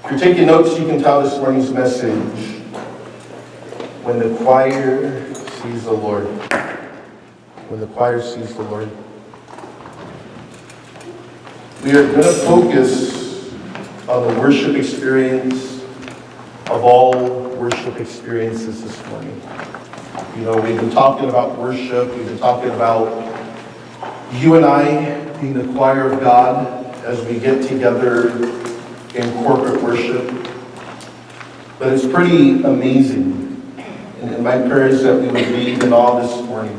If you're taking notes, you can tell this morning's message, when the choir sees the Lord. When the choir sees the Lord. We are going to focus on the worship experience of all worship experiences this morning. You know, we've been talking about worship. We've been talking about you and I being the choir of God as we get together in corporate worship. But it's pretty amazing. And my prayer is that we would be in awe this morning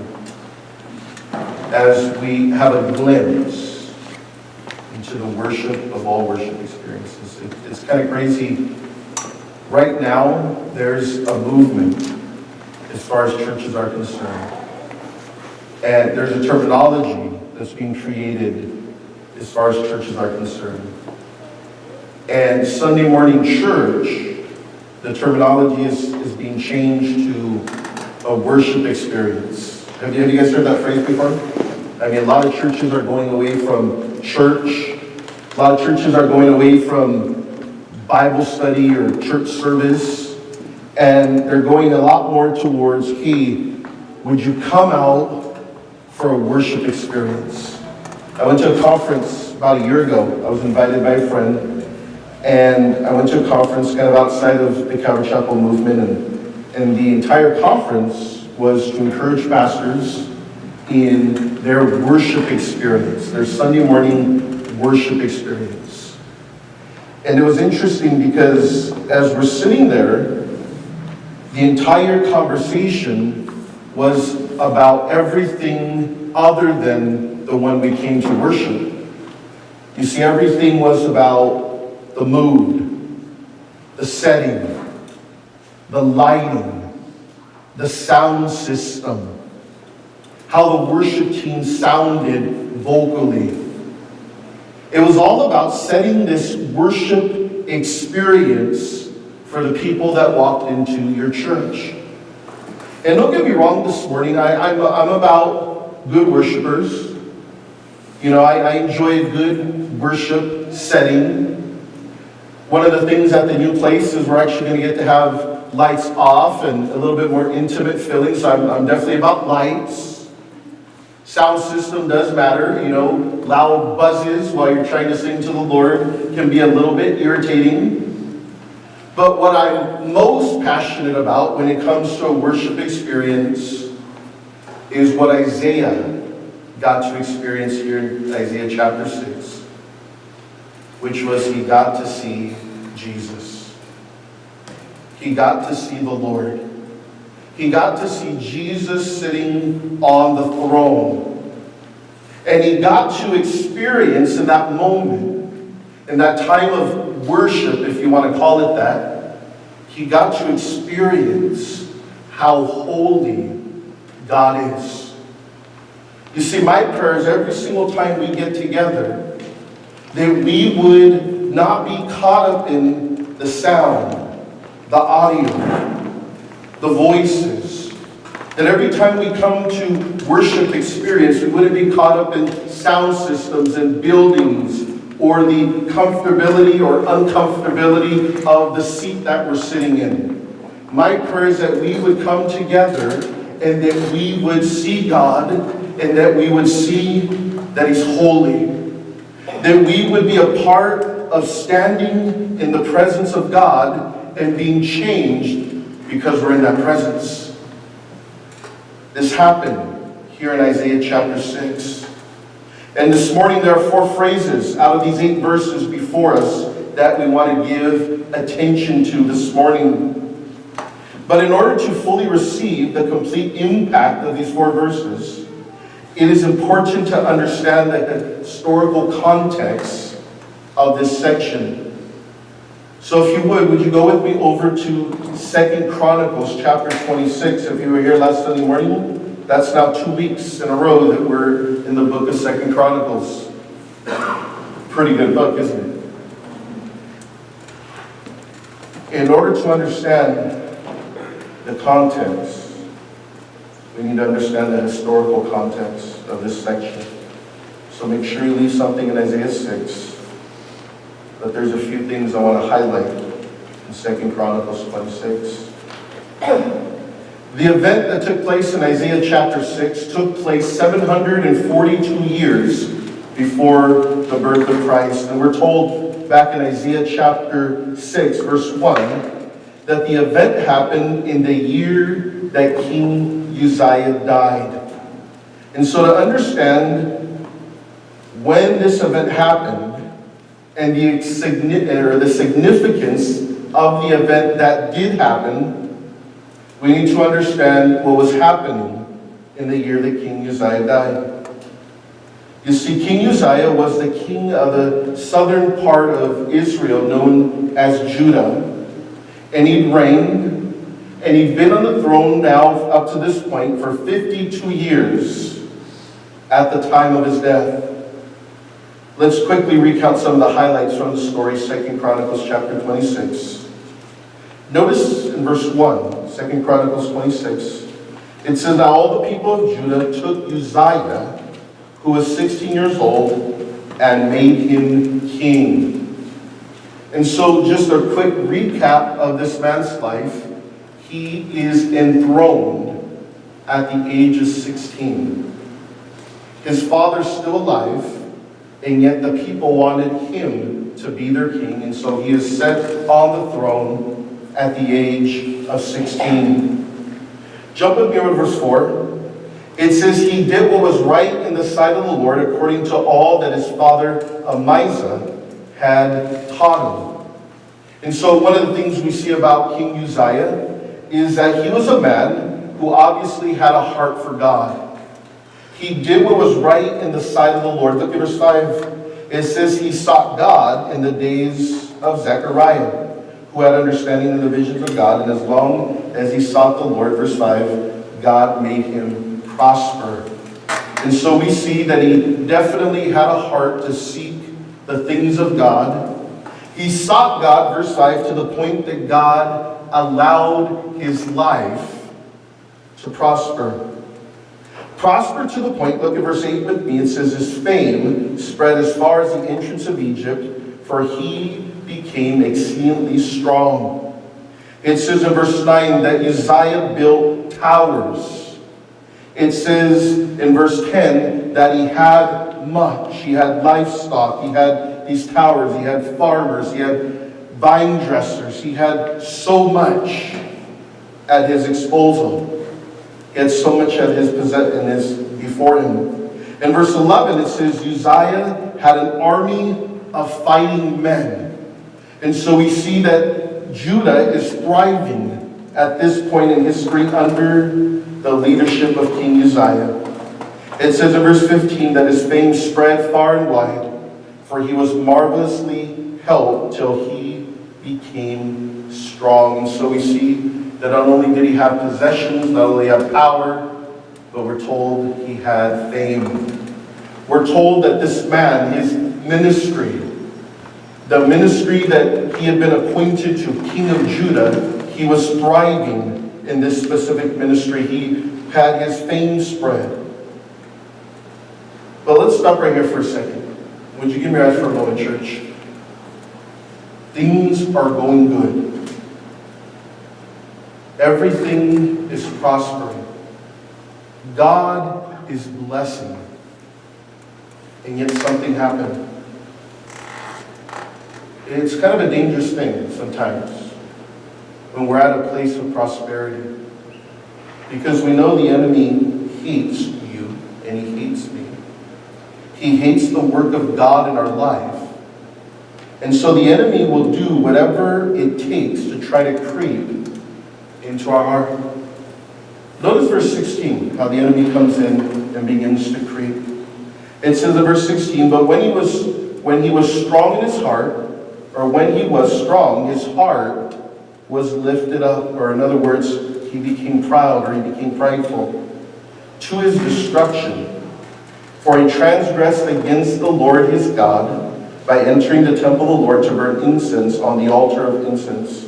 as we have a glimpse into the worship of all worship experiences. It's kind of crazy. Right now, there's a movement as far as churches are concerned. And there's a terminology that's being created as far as churches are concerned. And Sunday morning church, the terminology is being changed to a worship experience. Have you guys heard that phrase before? I mean, a lot of churches are going away from church. A lot of churches are going away from Bible study or church service. And they're going a lot more towards, hey, would you come out for a worship experience? I went to a conference about a year ago. I was invited by a friend. And I went to a conference kind of outside of the Calvary Chapel movement. And the entire conference was to encourage pastors in their worship experience, their Sunday morning worship experience. And it was interesting because as we're sitting there, the entire conversation was about everything other than the one we came to worship. You see, everything was about the mood, the setting, the lighting, the sound system, how the worship team sounded vocally. It was all about setting this worship experience for the people that walked into your church. And don't get me wrong this morning, I'm about good worshipers. You know, I enjoy a good worship setting. One of the things at the new place is we're actually going to get to have lights off and a little bit more intimate feeling, so I'm definitely about lights. Sound system does matter, you know, loud buzzes while you're trying to sing to the Lord can be a little bit irritating. But what I'm most passionate about when it comes to a worship experience is what Isaiah got to experience here in Isaiah chapter 6. Which was he got to see Jesus. He got to see the Lord. He got to see Jesus sitting on the throne. And he got to experience in that moment, in that time of worship, if you want to call it that, he got to experience how holy God is. You see, my prayer is every single time we get together, that we would not be caught up in the sound, the audio, the voices. That every time we come to worship experience, we wouldn't be caught up in sound systems and buildings or the comfortability or uncomfortability of the seat that we're sitting in. My prayer is that we would come together and that we would see God and that we would see that He's holy. That we would be a part of standing in the presence of God and being changed because we're in that presence. This happened here in Isaiah chapter 6. And this morning there are 4 phrases out of these 8 verses before us that we want to give attention to this morning. But in order to fully receive the complete impact of these 4 verses, it is important to understand the historical context of this section. So if you would you go with me over to 2 Chronicles chapter 26. If you were here last Sunday morning, that's now 2 weeks in a row that we're in the book of 2 Chronicles. Pretty good book, isn't it? In order to understand the context, we need to understand the historical context of this section. So make sure you leave something in Isaiah 6 but there's a few things I want to highlight in 2 Chronicles 26. The event that took place in Isaiah chapter 6 took place 742 years before the birth of Christ. And we're told back in Isaiah chapter 6, verse 1, that the event happened in the year that King Uzziah died. And so to understand when this event happened and the significance of the event that did happen, we need to understand what was happening in the year that King Uzziah died. You see, King Uzziah was the king of the southern part of Israel known as Judah. And he'd reigned, and he'd been on the throne now up to this point for 52 years at the time of his death. Let's quickly recount some of the highlights from the story, 2 Chronicles chapter 26. Notice in verse 1, 2 Chronicles 26, it says, "Now all the people of Judah took Uzziah, who was 16 years old, and made him king." And so just a quick recap of this man's life. He is enthroned at the age of 16. His father's still alive, and yet the people wanted him to be their king, and so he is set on the throne at the age of 16. Jump with me over to verse 4. It says, "He did what was right in the sight of the Lord, according to all that his father Amizah had taught him." And so one of the things we see about King Uzziah is that he was a man who obviously had a heart for God. He did what was right in the sight of the Lord. Look at verse 5. It says he sought God in the days of Zechariah, who had understanding of the visions of God, and as long as he sought the Lord, verse 5, God made him prosper. And so we see that he definitely had a heart to seek the things of God. He sought God, verse 5, to the point that God allowed his life to prosper. Prosper to the point, look at verse 8 with me, it says, "His fame spread as far as the entrance of Egypt, for he became exceedingly strong." It says in verse 9 that Uzziah built towers. It says in verse 10 that he had much. He had livestock, he had these towers, he had farmers, he had vine dressers, he had so much at his disposal. He had so much at his before him. In verse 11 it says Uzziah had an army of fighting men. And so we see that Judah is thriving at this point in history under the leadership of King Uzziah. It says in verse 15 that his fame spread far and wide, for he was marvelously helped till he became strong. And so we see that not only did he have possessions, not only have power, but we're told he had fame. We're told that this man, his ministry, the ministry that he had been appointed to, King of Judah, he was thriving in this specific ministry. He had his fame spread. But let's stop right here for a second. Would you give me your eyes for a moment, church? Things are going good. Everything is prospering. God is blessing. And yet something happened. It's kind of a dangerous thing sometimes when we're at a place of prosperity. Because we know the enemy hates you and he hates me. He hates the work of God in our life. And so the enemy will do whatever it takes to try to creep into our heart. Notice verse 16, how the enemy comes in and begins to creep. It says in verse 16, "But when he was strong in his heart," or when he was strong, his heart was lifted up, or in other words, he became proud, or he became prideful, to his destruction. For he transgressed against the Lord his God by entering the temple of the Lord to burn incense on the altar of incense.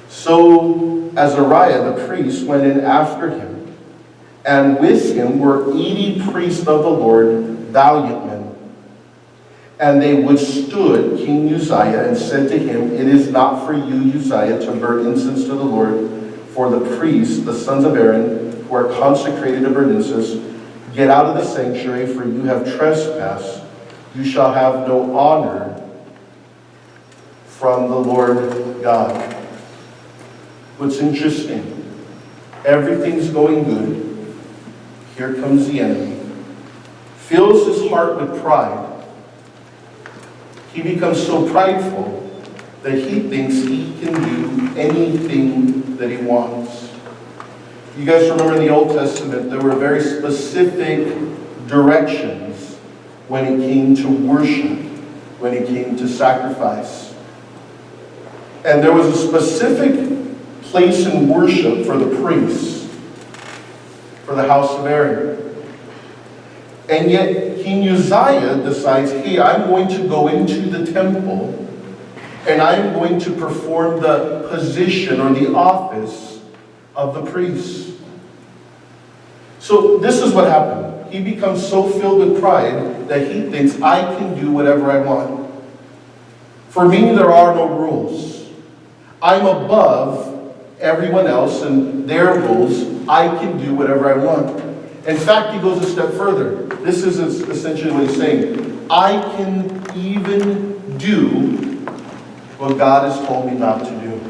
So Azariah the priest went in after him, and with him were 80 priests of the Lord, valiant men. And they withstood King Uzziah and said to him, "It is not for you, Uzziah, to burn incense to the Lord, for the priests, the sons of Aaron, who are consecrated to burn incense, get out of the sanctuary, for you have trespassed. You shall have no honor from the Lord God." What's interesting, everything's going good. Here comes the enemy. Fills his heart with pride. He becomes so prideful that he thinks he can do anything that he wants. You guys remember in the Old Testament, there were very specific directions when it came to worship, when it came to sacrifice. And there was a specific place in worship for the priests, for the house of Aaron. And yet King Uzziah decides, hey, I'm going to go into the temple and I'm going to perform the position or the office of the priest. So this is what happened. He becomes so filled with pride that he thinks, I can do whatever I want. For me, there are no rules. I'm above everyone else and their rules. I can do whatever I want. In fact, he goes a step further. This is essentially what he's saying. I can even do what God has told me not to do.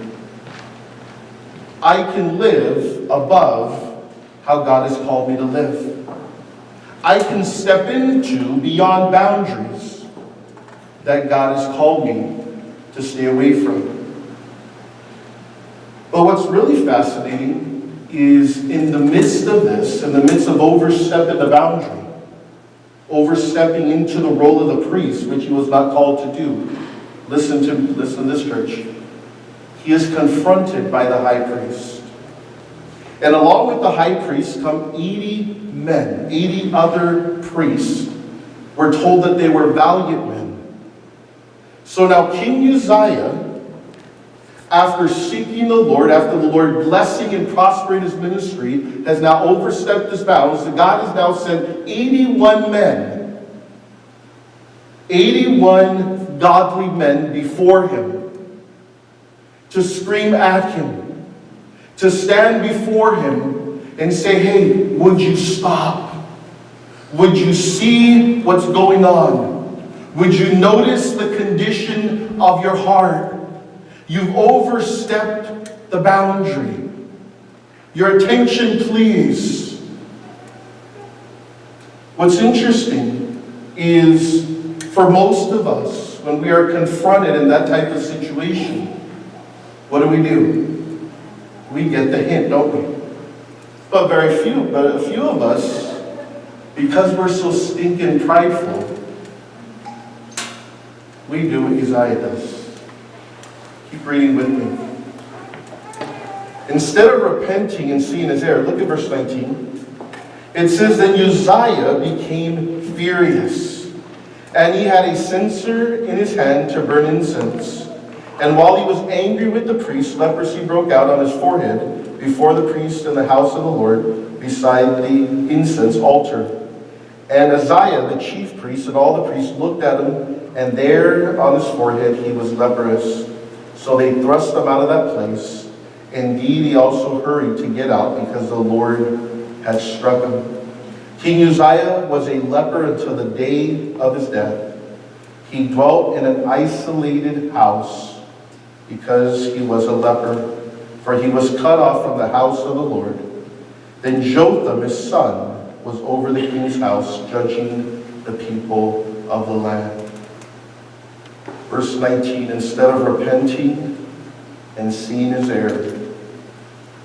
I can live above how God has called me to live. I can step into beyond boundaries that God has called me to stay away from. But what's really fascinating is in the midst of this, in the midst of overstepping the boundary, overstepping into the role of the priest, which he was not called to do. Listen to this, church. He is confronted by the high priest. And along with the high priest come 80 men, 80 other priests. We're told that they were valiant men. So now King Uzziah, after seeking the Lord, after the Lord blessing and prospering his ministry, has now overstepped his bounds. And God has now sent 81 men, 81 godly men before him to scream at him, to stand before him and say, hey, would you stop? Would you see what's going on? Would you notice the condition of your heart? You've overstepped the boundary. Your attention, please. What's interesting is for most of us, when we are confronted in that type of situation, what do? We get the hint, don't we? But a few of us, because we're so stinking prideful, we do what Uzziah does. Keep reading with me. Instead of repenting and seeing his error, look at verse 19. It says that Uzziah became furious, and he had a censer in his hand to burn incense. And while he was angry with the priest, leprosy broke out on his forehead before the priest in the house of the Lord beside the incense altar. And Uzziah, the chief priest, and all the priests looked at him, and there on his forehead he was leprous. So they thrust him out of that place. Indeed, he also hurried to get out because the Lord had struck him. King Uzziah was a leper until the day of his death. He dwelt in an isolated house because he was a leper, for he was cut off from the house of the Lord. Then Jotham, his son, was over the king's house, judging the people of the land. Verse 19, instead of repenting and seeing his error,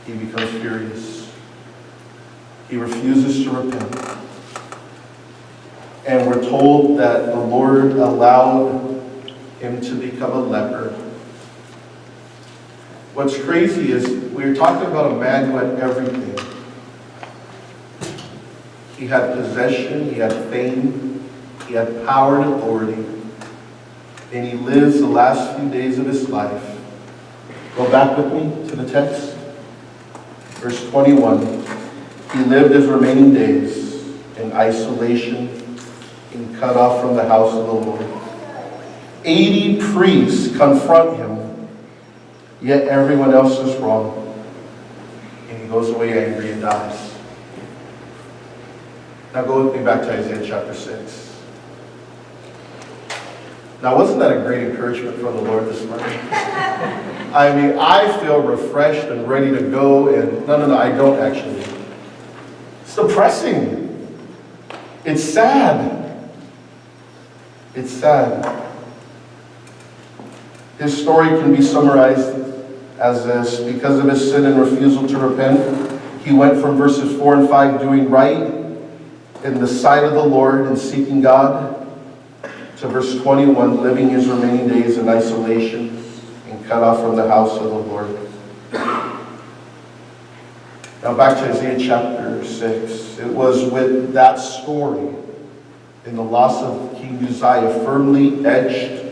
he becomes furious. He refuses to repent. And we're told that the Lord allowed him to become a leper. What's crazy is we're talking about a man who had everything. He had possession, he had fame, he had power and authority. And he lives the last few days of his life. Go back with me to the text. Verse 21. He lived his remaining days in isolation and cut off from the house of the Lord. 80 priests confront him, yet everyone else is wrong. And he goes away angry and dies. Now go with me back to Isaiah chapter 6. Now, wasn't that a great encouragement from the Lord this morning? I mean, I feel refreshed and ready to go, and no, I don't actually. It's depressing. It's sad. It's sad. His story can be summarized as this. Because of his sin and refusal to repent, he went from verses 4 and 5 doing right in the sight of the Lord and seeking God, to verse 21, living his remaining days in isolation and cut off from the house of the Lord. Now back to Isaiah chapter 6. It was with that story in the loss of King Uzziah firmly etched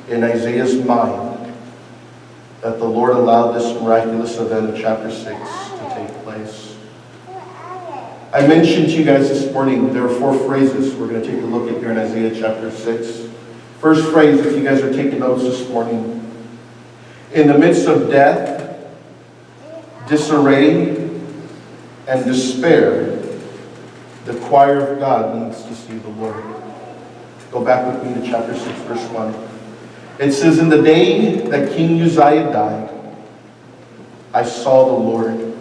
in Isaiah's mind that the Lord allowed this miraculous event of chapter 6 to take place. I mentioned to you guys this morning, there are 4 phrases we're going to take a look at here in Isaiah chapter 6. First phrase, if you guys are taking notes this morning. In the midst of death, disarray, and despair, the choir of God needs to see the Lord. Go back with me to chapter 6, verse 1. It says, in the day that King Uzziah died, I saw the Lord.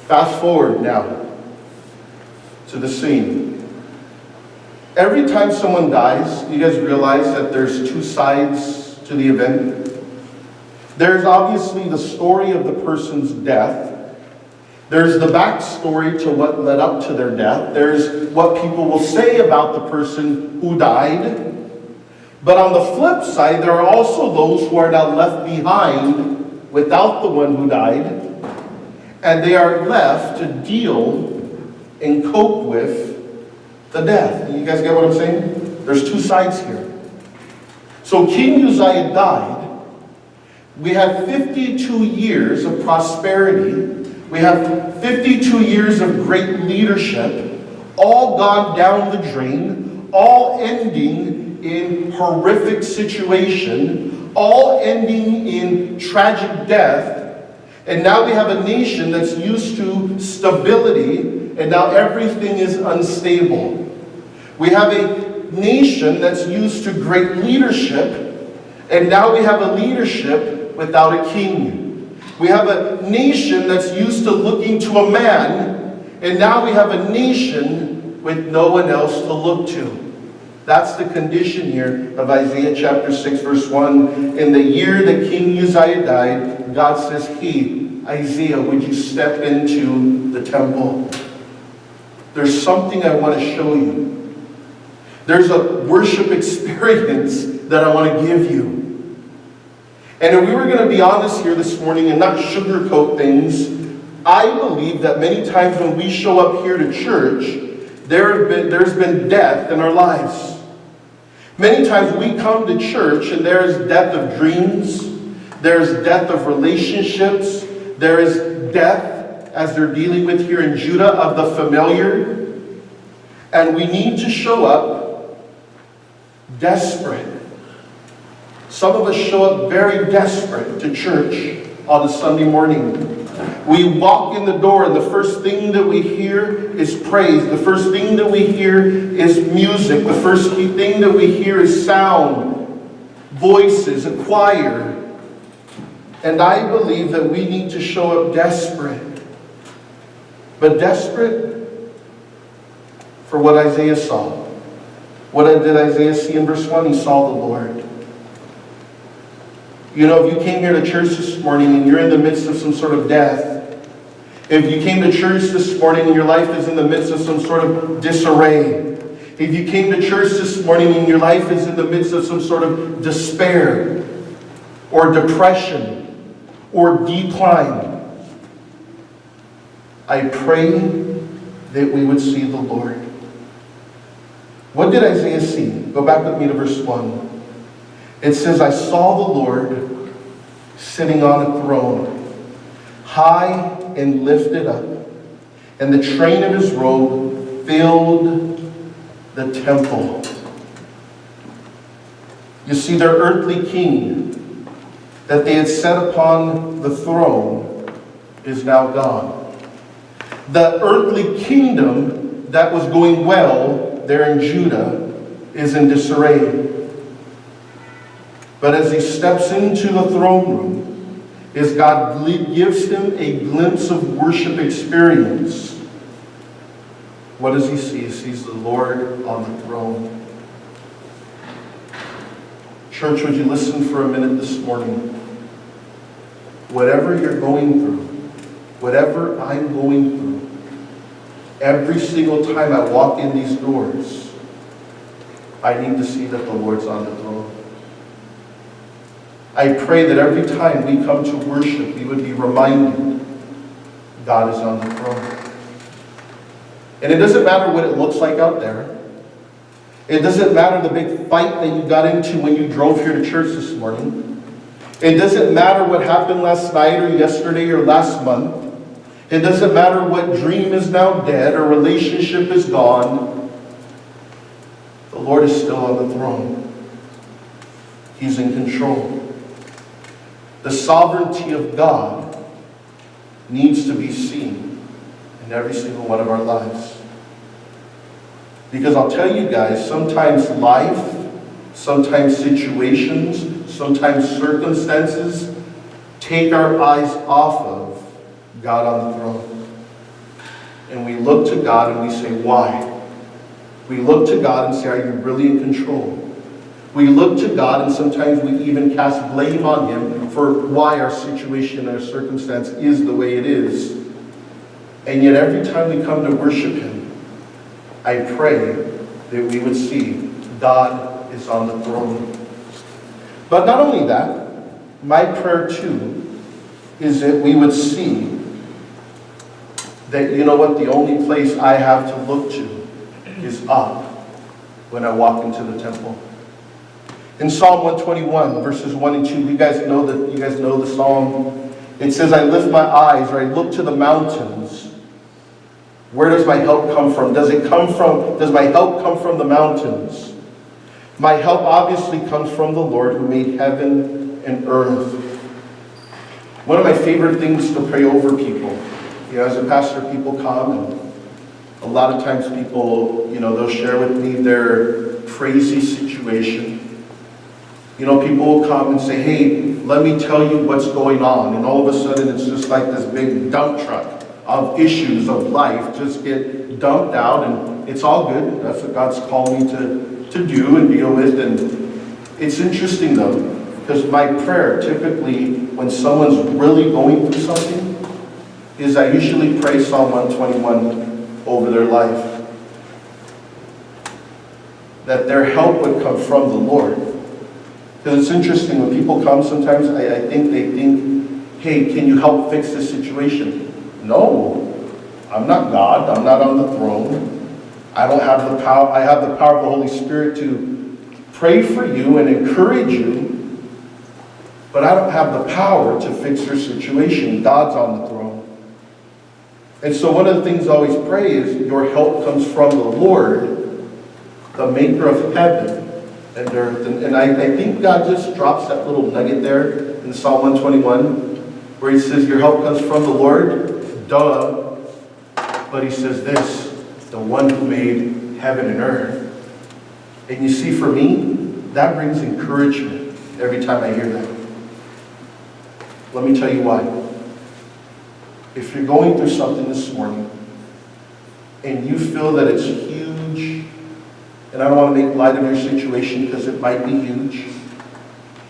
Fast forward now to the scene. Every time someone dies, you guys realize that there's 2 sides to the event. There's obviously the story of the person's death. There's the backstory to what led up to their death. There's what people will say about the person who died. But on the flip side, there are also those who are now left behind without the one who died. And they are left to deal and cope with the death. You guys get what I'm saying? There's 2 sides here. So King Uzziah died. We have 52 years of prosperity. We have 52 years of great leadership, all gone down the drain, all ending in horrific situation, all ending in tragic death. And now we have a nation that's used to stability, and now everything is unstable. We have a nation that's used to great leadership, and now we have a leadership without a king. We have a nation that's used to looking to a man, and now we have a nation with no one else to look to. That's the condition here of Isaiah chapter 6, verse 1. In the year that King Uzziah died, God says, Isaiah, would you step into the temple? There's something I want to show you. There's a worship experience that I want to give you. And if we were going to be honest here this morning and not sugarcoat things, I believe that many times when we show up here to church, there's been death in our lives. Many times we come to church and there's death of dreams, there's death of relationships, there is death, as they're dealing with here in Judah, of the familiar. And we need to show up desperate. Some of us show up very desperate to church on a Sunday morning. We walk in the door and the first thing that we hear is praise. The first thing that we hear is music. The first thing that we hear is sound, voices, a choir. And I believe that we need to show up desperate. But desperate for what Isaiah saw. What did Isaiah see in verse 1? He saw the Lord. You know, if you came here to church this morning and you're in the midst of some sort of death, if you came to church this morning and your life is in the midst of some sort of disarray, if you came to church this morning and your life is in the midst of some sort of despair or depression or decline, I pray that we would see the Lord. What did Isaiah see? Go back with me to verse 1. It says, I saw the Lord sitting on a throne, high and lifted up, and the train of his robe filled the temple. You see, their earthly king that they had set upon the throne is now gone. The earthly kingdom that was going well there in Judah is in disarray. But as he steps into the throne room, as God gives him a glimpse of worship experience, what does he see? He sees the Lord on the throne. Church, would you listen for a minute this morning? Whatever you're going through, whatever I'm going through, every single time I walk in these doors, I need to see that the Lord's on the throne. I pray that every time we come to worship, we would be reminded God is on the throne. And it doesn't matter what it looks like out there. It doesn't matter the big fight that you got into when you drove here to church this morning. It doesn't matter what happened last night or yesterday or last month. It doesn't matter what dream is now dead or relationship is gone. The Lord is still on the throne. He's in control. The sovereignty of God needs to be seen in every single one of our lives. Because I'll tell you guys, sometimes life, sometimes situations, sometimes circumstances take our eyes off of God on the throne. And we look to God and we say, why? We look to God and say, are you really in control? We look to God and sometimes we even cast blame on Him for why our situation and our circumstance is the way it is. And yet every time we come to worship Him, I pray that we would see God is on the throne. But not only that, my prayer too is that we would see that, you know what, the only place I have to look to is up when I walk into the temple. In Psalm 121, verses 1 and 2, you guys know the psalm. It says, I lift my eyes, or I look to the mountains. Where does my help come from? Does my help come from the mountains? My help obviously comes from the Lord who made heaven and earth. One of my favorite things to pray over people. As a pastor, people come, and a lot of times people, they'll share with me their crazy situation. People will come and say, hey, let me tell you what's going on. And all of a sudden it's just like this big dump truck of issues of life just get dumped out, and it's all good. That's what God's called me to do and deal with. And it's interesting though, because my prayer typically when someone's really going through something is I usually pray Psalm 121 over their life. That their help would come from the Lord. Because it's interesting, when people come sometimes, I think they think, hey, can you help fix this situation? No, I'm not God. I'm not on the throne. I don't have the power. I have the power of the Holy Spirit to pray for you and encourage you, but I don't have the power to fix your situation. God's on the throne. And so one of the things I always pray is your help comes from the Lord, the maker of heaven and earth. And I think God just drops that little nugget there in Psalm 121 where He says your help comes from the Lord. Duh. But He says this, the one who made heaven and earth. And you see, for me, that brings encouragement every time I hear that. Let me tell you why. If you're going through something this morning and you feel that it's huge, and I don't want to make light of your situation because it might be huge.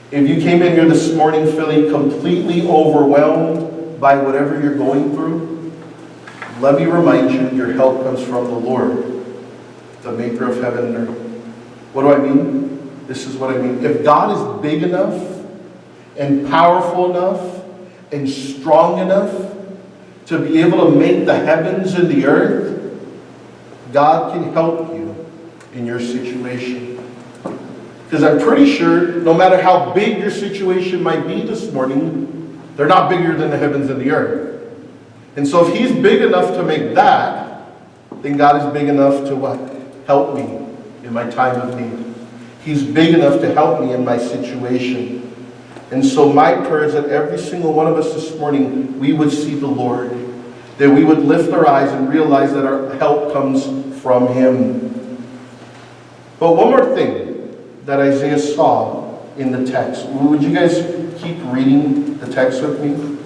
If you came in here this morning feeling completely overwhelmed by whatever you're going through, let me remind you, your help comes from the Lord, the maker of heaven and earth. What do I mean? This is what I mean. If God is big enough and powerful enough and strong enough to be able to make the heavens and the earth, God can help you in your situation. Because I'm pretty sure no matter how big your situation might be this morning, they're not bigger than the heavens and the earth. And so if He's big enough to make that, then God is big enough to what? Help me in my time of need. He's big enough to help me in my situation. And so my prayer is that every single one of us this morning, we would see the Lord. That we would lift our eyes and realize that our help comes from Him. But one more thing that Isaiah saw in the text. Would you guys keep reading the text with me?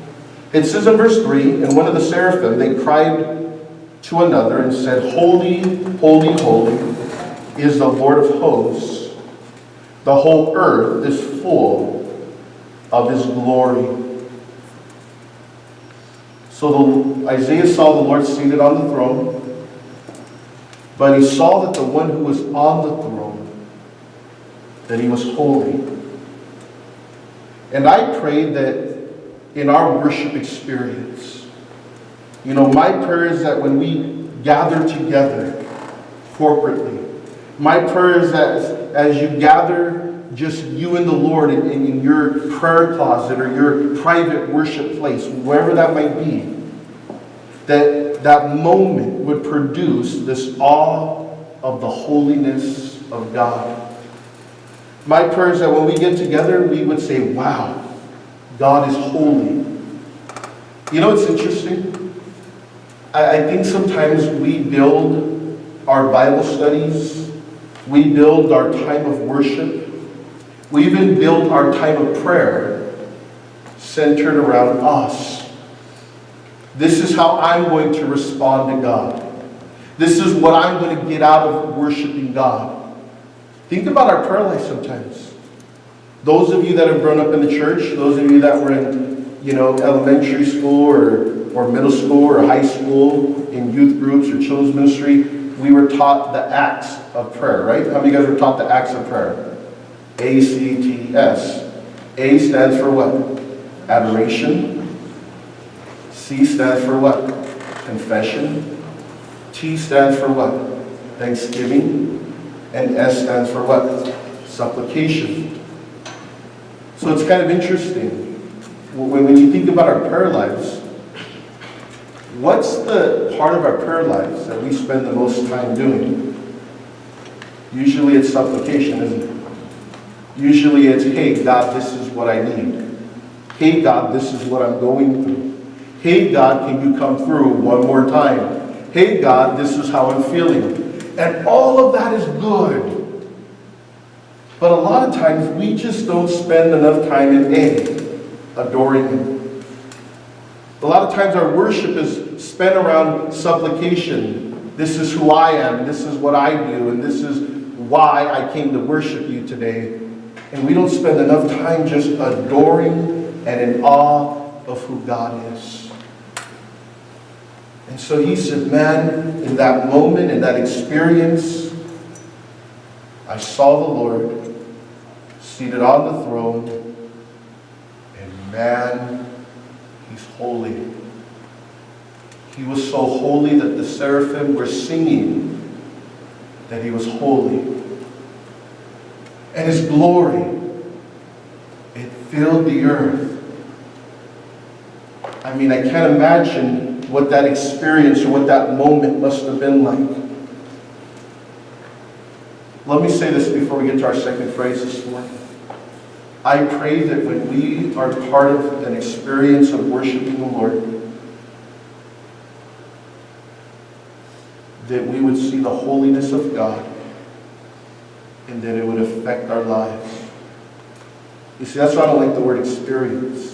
It says in verse 3, and one of the seraphim, they cried to another and said, Holy, holy, holy is the Lord of hosts. The whole earth is full of His glory. So Isaiah saw the Lord seated on the throne, but he saw that the one who was on the throne, that He was holy. And I pray that in our worship experience, my prayer is that when we gather together corporately, my prayer is that as you gather just you and the Lord in your prayer closet or your private worship place, wherever that might be, that moment would produce this awe of the holiness of God. My prayer is that when we get together, we would say, wow, God is holy. It's interesting. I think sometimes we build our Bible studies, we build our time of worship, we even build our time of prayer centered around us. This is how I'm going to respond to God. This is what I'm going to get out of worshiping God. Think about our prayer life sometimes. Those of you that have grown up in the church, those of you that were in, elementary school or middle school or high school, in youth groups or children's ministry, we were taught the acts of prayer, right? How many of you guys were taught the acts of prayer? ACTS. A stands for what? Adoration. C stands for what? Confession. T stands for what? Thanksgiving. And S stands for what? Supplication. So it's kind of interesting. When you think about our prayer lives, what's the part of our prayer lives that we spend the most time doing? Usually it's supplication, isn't it? Usually it's, hey, God, this is what I need. Hey, God, this is what I'm going through. Hey, God, can you come through one more time? Hey, God, this is how I'm feeling. And all of that is good. But a lot of times we just don't spend enough time in adoring Him. A lot of times our worship is spent around supplication. This is who I am, this is what I do, and this is why I came to worship you today. And we don't spend enough time just adoring and in awe of who God is. And so he said, man, in that moment, in that experience, I saw the Lord seated on the throne, and man, He's holy. He was so holy that the seraphim were singing that He was holy. And His glory, it filled the earth. I mean, I can't imagine what that experience or what that moment must have been like. Let me say this before we get to our second phrase this morning. I pray that when we are part of an experience of worshiping the Lord, that we would see the holiness of God and that it would affect our lives. You see, that's why I don't like the word experience.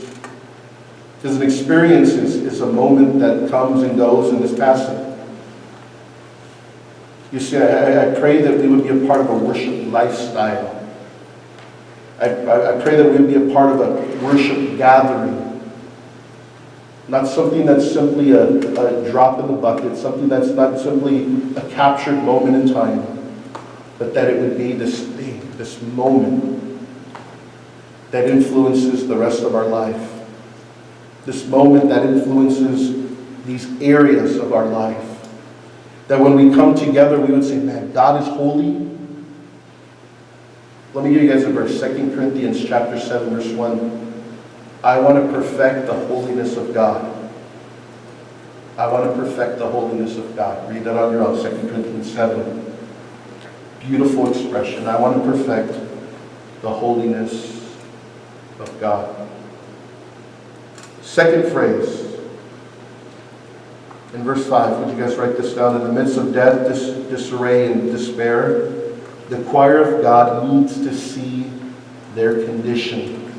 Because an experience is a moment that comes and goes and is passing. You see, I pray that we would be a part of a worship lifestyle. I pray that we would be a part of a worship gathering. Not something that's simply a drop in the bucket, something that's not simply a captured moment in time, but that it would be this thing, this moment that influences the rest of our life. This moment that influences these areas of our life. That when we come together, we would say, man, God is holy. Let me give you guys a verse, 2 Corinthians chapter 7, verse 1. I want to perfect the holiness of God. I want to perfect the holiness of God. Read that on your own, 2 Corinthians 7. beautiful expression. I want to perfect the holiness of God. Second phrase, in verse 5, would you guys write this down? In the midst of death, disarray, and despair, the choir of God needs to see their condition.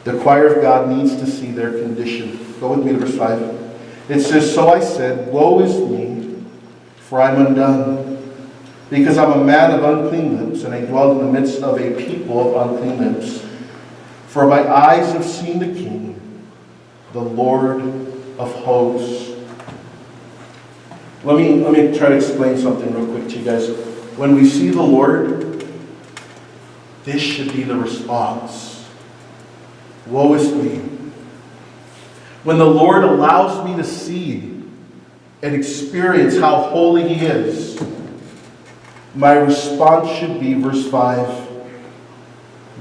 The choir of God needs to see their condition. Go with me to verse 5. It says, "So I said, woe is me, for I'm undone, because I'm a man of unclean lips, and I dwell in the midst of a people of unclean lips. For my eyes have seen the King, the Lord of hosts." Let me try to explain something real quick to you guys. When we see the Lord, this should be the response. Woe is me. When the Lord allows me to see and experience how holy He is, my response should be, verse 5,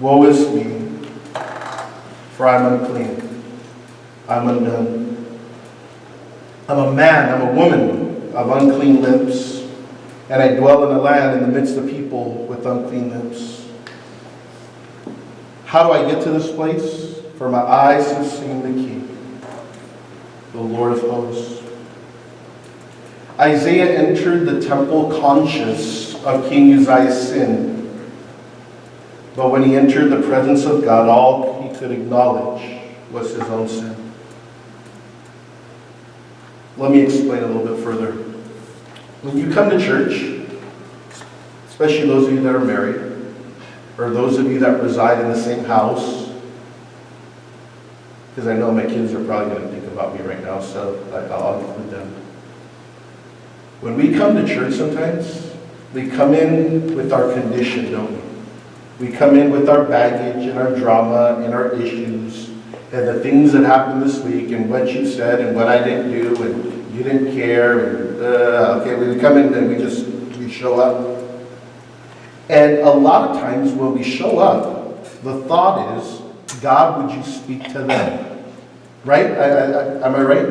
woe is me, for I'm unclean. I'm undone. I'm a man, I'm a woman of unclean lips, and I dwell in a land in the midst of people with unclean lips. How do I get to this place? For my eyes have seen the King, the Lord of hosts. Isaiah entered the temple conscious of King Uzziah's sin. But when he entered the presence of God, all he could acknowledge was his own sin. Let me explain a little bit further. When you come to church, especially those of you that are married, or those of you that reside in the same house, because I know my kids are probably going to think about me right now, so I'll include them. When we come to church sometimes, we come in with our condition, don't we? We come in with our baggage and our drama and our issues and the things that happened this week and what you said and what I didn't do and you didn't care. And okay, we come in and we show up. And a lot of times when we show up, the thought is, God, would you speak to them? Right? Am I right?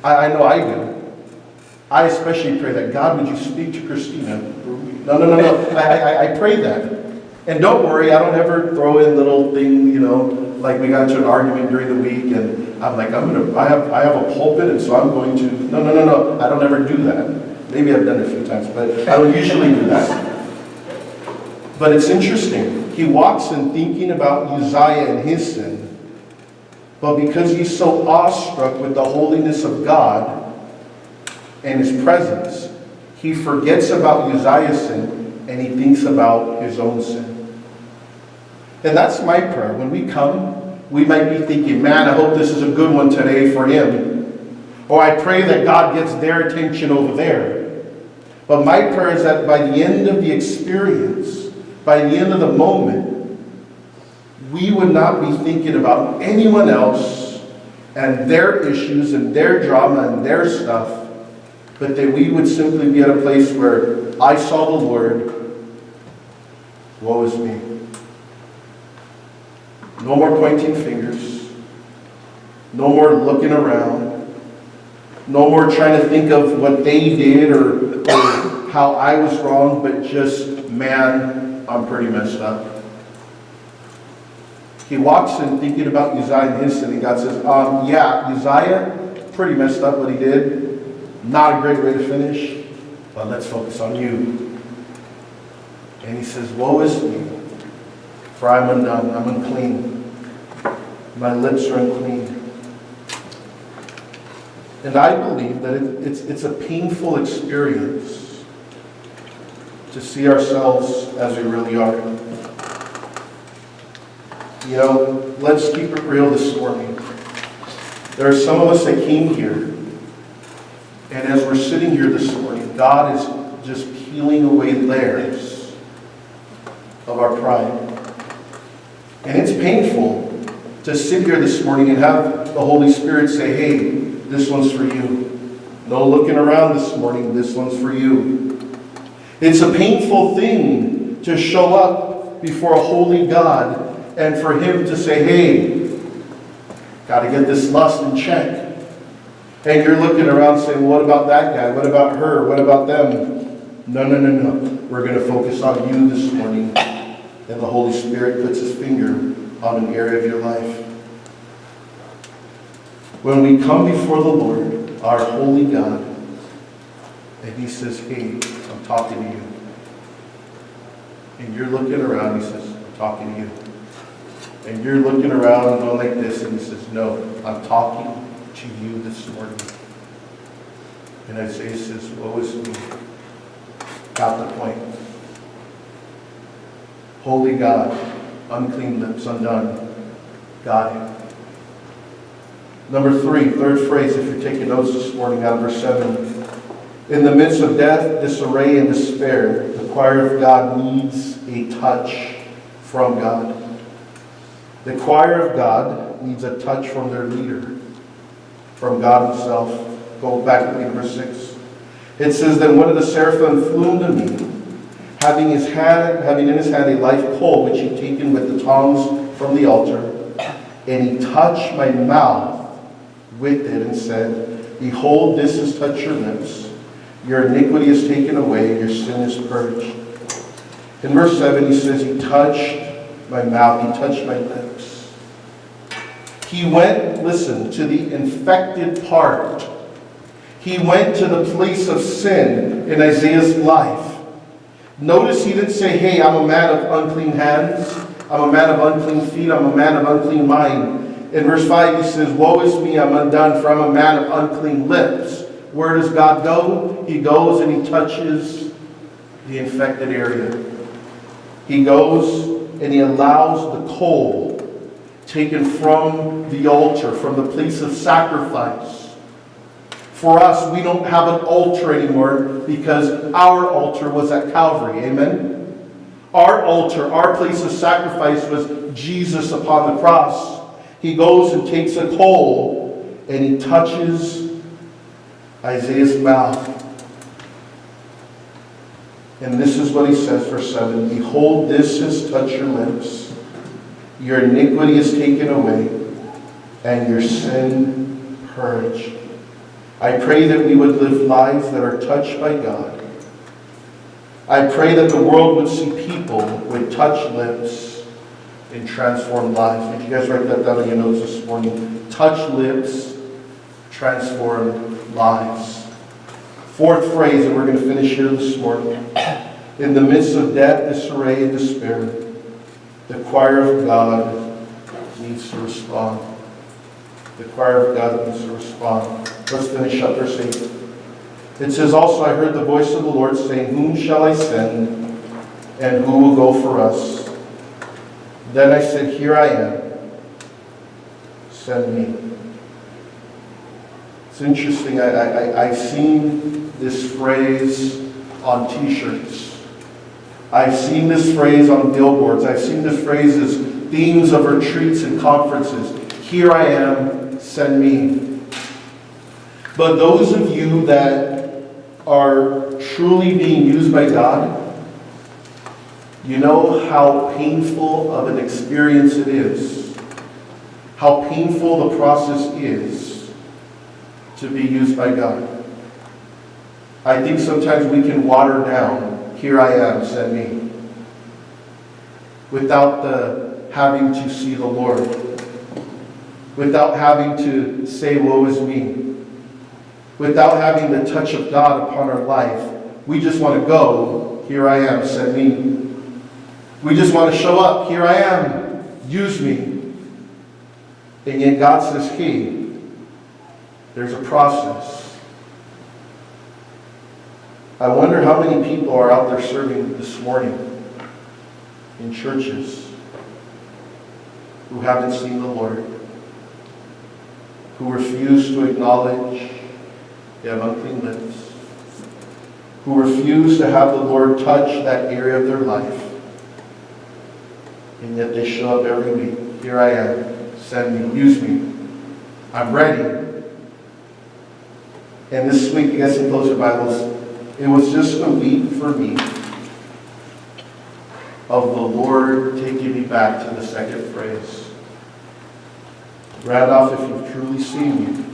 I know I do. I especially pray that, God, would you speak to Christina? No. I pray that. And don't worry, I don't ever throw in little things, like we got into an argument during the week and I'm like, I have a pulpit and so I'm going to, no. I don't ever do that. Maybe I've done it a few times, but I don't usually do that. But it's interesting. He walks in thinking about Uzziah and his sin, but because he's so awestruck with the holiness of God and His presence, he forgets about Uzziah's sin and he thinks about his own sin. And that's my prayer. When we come, we might be thinking, man, I hope this is a good one today for him. Or I pray that God gets their attention over there. But my prayer is that by the end of the experience, by the end of the moment, we would not be thinking about anyone else and their issues and their drama and their stuff, but that we would simply be at a place where I saw the Lord, woe is me. No more pointing fingers. No more looking around. No more trying to think of what they did or how I was wrong, but just, man, I'm pretty messed up. He walks in thinking about Uzziah and his sin, and God says, yeah, Uzziah, pretty messed up what he did. Not a great way to finish, but let's focus on you. And he says, woe is me, for I'm undone, I'm unclean. My lips are unclean. And I believe that it's a painful experience to see ourselves as we really are. Let's keep it real this morning. There are some of us that came here, and as we're sitting here this morning, God is just peeling away layers of our pride. And it's painful to sit here this morning and have the Holy Spirit say, hey, this one's for you. No looking around this morning, this one's for you. It's a painful thing to show up before a holy God and for Him to say, hey, got to get this lust in check. And you're looking around saying, what about that guy? What about her? What about them? No. We're going to focus on you this morning. And the Holy Spirit puts his finger on an area of your life. When we come before the Lord, our holy God, and he says, hey, I'm talking to you. And you're looking around, he says, I'm talking to you. And you're looking around and going like this, and he says, no, I'm talking to you this morning. And Isaiah says, woe is me. Got the point. Holy God, unclean lips, undone. Got it. Number 3, third phrase, if you're taking notes this morning, out of verse 7. In the midst of death, disarray, and despair, the choir of God needs a touch from God. The choir of God needs a touch from their leader, from God himself. Go back to verse 6. It says, then one of the seraphim flew unto me, having in his hand a live coal, which he taken with the tongs from the altar, and he touched my mouth with it, and said, behold, this has touched your lips. Your iniquity is taken away, your sin is purged. In verse 7, he says, he touched my mouth, he touched my lips. He went, listen, to the infected part. He went to the place of sin in Isaiah's life. Notice he didn't say, hey, I'm a man of unclean hands. I'm a man of unclean feet. I'm a man of unclean mind. In verse 5, he says, woe is me, I'm undone, for I'm a man of unclean lips. Where does God go? He goes and he touches the infected area. He goes and he allows the coal taken from the altar, from the place of sacrifice. For us, we don't have an altar anymore because our altar was at Calvary. Amen? Our altar, our place of sacrifice was Jesus upon the cross. He goes and takes a coal and he touches Isaiah's mouth. And this is what he says, verse 7. Behold, this has touched your lips. Your iniquity is taken away, and your sin purged. I pray that we would live lives that are touched by God. I pray that the world would see people with touched lips and transformed lives. Did you guys write that down in your notes this morning? Touched lips, transformed lives. Fourth phrase, and we're going to finish here this morning. In the midst of death, disarray, and despair, the choir of God needs to respond. The choir of God needs to respond. Let's finish up verse 8. It says, also I heard the voice of the Lord saying, whom shall I send, and who will go for us? Then I said, here I am. Send me. It's interesting. I've seen this phrase on t-shirts. I've seen this phrase on billboards. I've seen this phrase as themes of retreats and conferences. Here I am, send me. But those of you that are truly being used by God, you know how painful of an experience it is. How painful the process is to be used by God. I think sometimes we can water down, here I am, send me, without the having to see the Lord, without having to say, woe is me, without having the touch of God upon our life. We just want to go, here I am, send me. We just want to show up, here I am, use me. And yet God says, hey, there's a process. I wonder how many people are out there serving this morning in churches who haven't seen the Lord, who refuse to acknowledge they have unclean lips, who refuse to have the Lord touch that area of their life, and yet they show up every week. Here I am, send me, use me, I'm ready. And this week, you guys can close your Bibles. It was just a week for me of the Lord taking me back to the second phrase. Randolph, if you've truly seen me,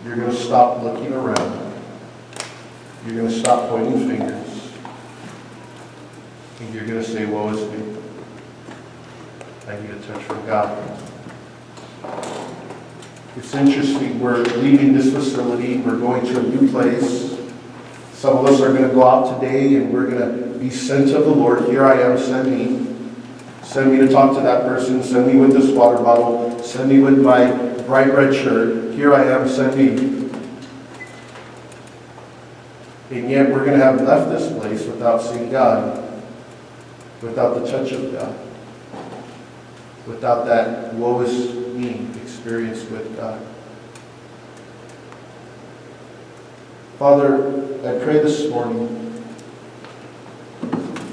you're going to stop looking around. You're going to stop pointing fingers. And you're going to say, woe is me. I need a touch from God. It's interesting. We're leaving this facility. We're going to a new place. Some of us are going to go out today and we're going to be sent of the Lord. Here I am, send me. Send me to talk to that person. Send me with this water bottle. Send me with my bright red shirt. Here I am, send me. And yet we're going to have left this place without seeing God, without the touch of God, without that woe is me experience with God. Father, I pray this morning,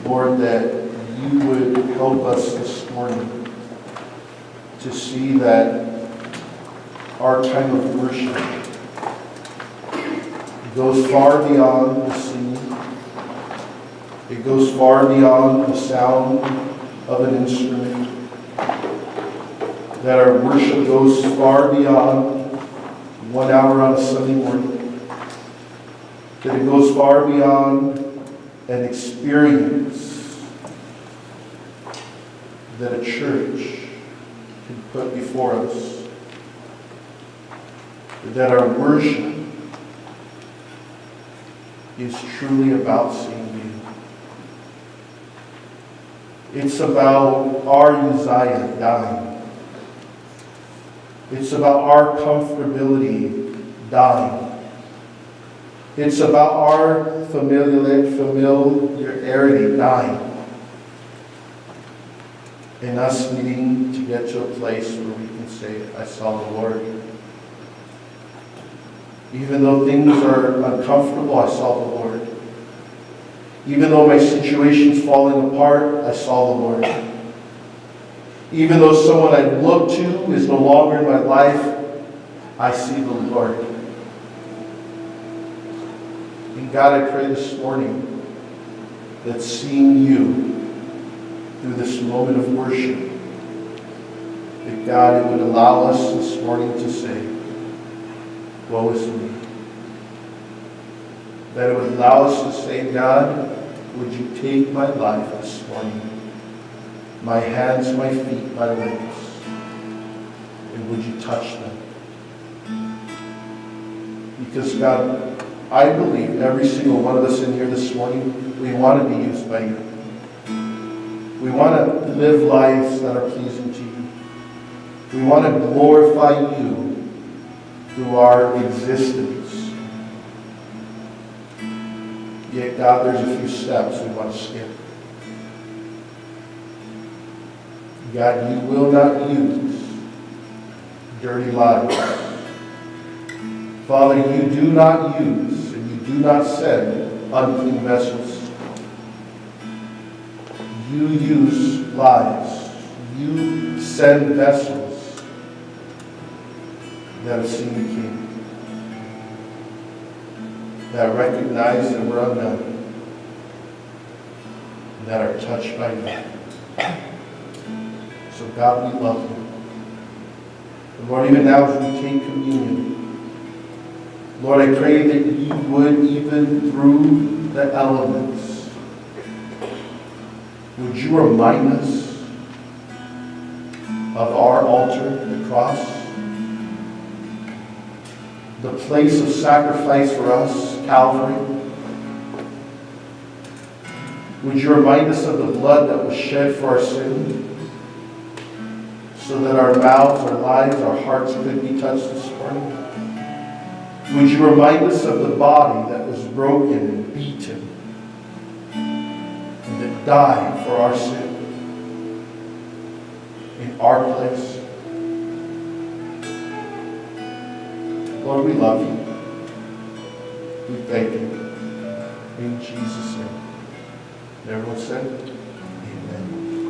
Lord, that you would help us this morning to see that our time of worship goes far beyond the singing. It goes far beyond the sound of an instrument. That our worship goes far beyond 1 hour on a Sunday morning. That it goes far beyond an experience that a church can put before us. That our worship is truly about seeing you. It's about our Uzziah dying. It's about our comfortability dying. It's about our familiarity dying. And us needing to get to a place where we can say, I saw the Lord. Even though things are uncomfortable, I saw the Lord. Even though my situation's falling apart, I saw the Lord. Even though someone I look to is no longer in my life, I see the Lord. And God, I pray this morning that seeing you through this moment of worship, that God, it would allow us this morning to say, woe is me. That it would allow us to say, God, would you take my life this morning, my hands, my feet, my limbs, and would you touch them? Because God, I believe every single one of us in here this morning, we want to be used by you. We want to live lives that are pleasing to you. We want to glorify you through our existence. Yet, God, there's a few steps we want to skip. God, you will not use dirty lives. Father, you do not use and you do not send unclean vessels. You use lives. You send vessels that have seen the King, that recognize that we're undone, that are touched by you. So God, we love you. And Lord, even now as we take communion, Lord, I pray that you would, even through the elements, would you remind us of our altar, the cross, the place of sacrifice for us, Calvary? Would you remind us of the blood that was shed for our sin, so that our mouths, our lives, our hearts could be touched this morning? Would you remind us of the body that was broken and beaten, and that died for our sin in our place? Lord, we love you. We thank you. In Jesus' name. And everyone said,